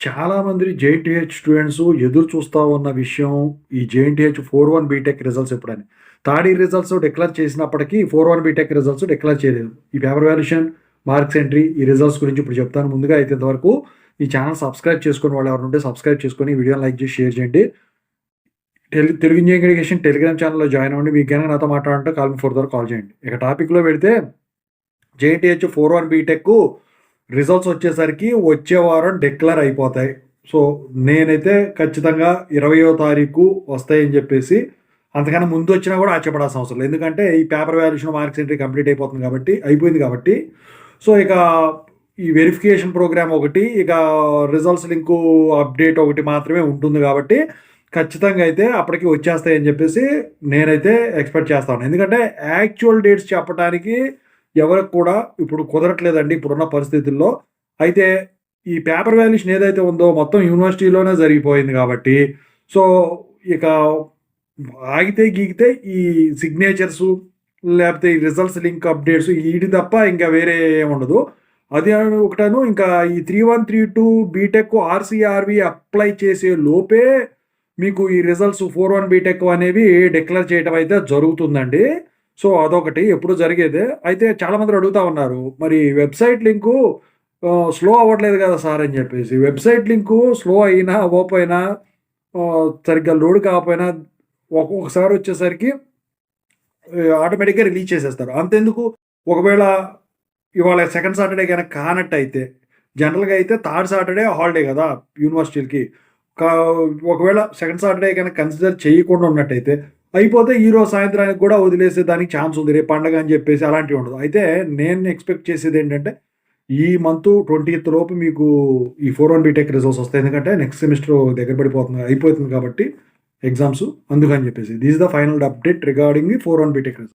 చాలామంది JNTH students ఎదురు చూస్తా ఉన్న విషయం ఈ జేఎన్‌టీహెచ్ 4-1 బీటెక్ రిజల్ట్స్ ఎప్పుడని. థర్డ్ ఇయర్ రిజల్ట్స్ డిక్లేర్ చేసినప్పటికీ 4-1 బీటెక్ రిజల్ట్స్ డిక్లేర్ చేయలేదు. ఈ పేపర్ వాల్యుయేషన్, మార్క్స్ ఎంట్రీ, ఈ రిజల్ట్స్ గురించి ఇప్పుడు చెప్తాను. ముందుగా అయితే ఇంతవరకు ఈ ఛానల్ సబ్స్క్రైబ్ చేసుకుని వాళ్ళు ఎవరైనా ఉంటే సబ్స్క్రైబ్ చేసుకొని, వీడియోని లైక్ చేసి షేర్ చేయండి. తెలుగు ఇంజినీరింగ్ ఎడ్యుకేషన్ టెలిగ్రామ్ ఛానల్‌లో జాయిన్ అవ్వండి. మీకు గనక నాతో మాట్లాడాలంటే కాల్ మీ ఫర్దర్ కాల్ చేయండి. ఇక టాపిక్‌లో పెడితే జేఎన్‌టీహెచ్ 4-1 బీటెక్ రిజల్ట్స్ వచ్చేసరికి వచ్చే వారం డిక్లేర్ అయిపోతాయి. సో, నేనైతే ఖచ్చితంగా 20వ తారీఖు వస్తాయని చెప్పేసి, అంతకన్నా ముందు వచ్చినా కూడా ఆశ్చర్యపడాల్సిన అవసరం లేదు. ఎందుకంటే ఈ paper valuation, marks entry complete అయిపోయింది కాబట్టి, సో, ఇక ఈ వెరిఫికేషన్ ప్రోగ్రామ్ ఒకటి, ఇక రిజల్ట్స్ లింకు అప్డేట్ ఒకటి మాత్రమే ఉంటుంది కాబట్టి, ఖచ్చితంగా అయితే అప్పటికి వచ్చేస్తాయని చెప్పేసి నేనైతే ఎక్స్‌పెక్ట్ చేస్తాను. ఎందుకంటే యాక్చువల్ డేట్స్ చెప్పటానికి ఎవరికి కూడా ఇప్పుడు కుదరట్లేదండి ఇప్పుడున్న పరిస్థితుల్లో. అయితే ఈ పేపర్ వాల్యుయేషన్ ఏదైతే ఉందో మొత్తం యూనివర్సిటీలోనే జరిగిపోయింది కాబట్టి, సో, ఇక ఆగితే గీగితే ఈ సిగ్నేచర్సు లేపోతే ఈ రిజల్ట్స్ లింక్ అప్డేట్స్ ఈటి తప్ప ఇంకా వేరే ఏముండదు. అది ఒకటను ఇంకా ఈ 3-1, 3-2 బీటెక్ ఆర్‌సీఆర్‌వి అప్లై చేసే లోపే మీకు ఈ రిజల్ట్స్ 4-1 బీటెక్ అనేవి డిక్లేర్ చేయటం అయితే జరుగుతుందండి. సో, అదొకటి ఎప్పుడు జరిగేదే. అయితే చాలామంది అడుగుతా ఉన్నారు. మరి వెబ్‌సైట్ లింకు స్లో అవ్వట్లేదు కదా సార్ అని చెప్పేసి. వెబ్‌సైట్ లింకు స్లో అయినా, అవ్వకపోయినా సరిగ్గా లోడ్ కాకపోయినా ఒక్కొక్కసారి వచ్చేసరికి ఆటోమేటిక్‌గా రిలీజ్ చేసేస్తారు. అంతెందుకు ఒకవేళ ఇవాళ సెకండ్ సాటర్‌డే గనక కానట్టయితే, జనరల్‌గా అయితే థర్డ్ సాటర్‌డే హాలిడే గదా యూనివర్సిటీలకి. కా ఒకవేళ సెకండ్ సాటర్‌డే గనక కన్సిడర్ చేయకుండా ఉన్నట్టయితే, అయిపోతే ఈరోజు సాయంత్రానికి కూడా వదిలేసే దానికి ఛాన్స్ ఉంది. రేపు పండగ అని చెప్పేసి అలాంటివి ఉండదు. అయితే నేను ఎక్స్‌పెక్ట్ చేసేదేంటంటే, ఈ మంత్ 20థ్ లోపు మీకు ఈ 4-1 బీటెక్ రిజల్ట్స్ వస్తాయి. ఎందుకంటే నెక్స్ట్ సెమిస్టర్ దగ్గర అయిపోతుంది కాబట్టి ఎగ్జామ్స్ అందుకని చెప్పేసి. This is the final update regarding the 4-1 BTech results.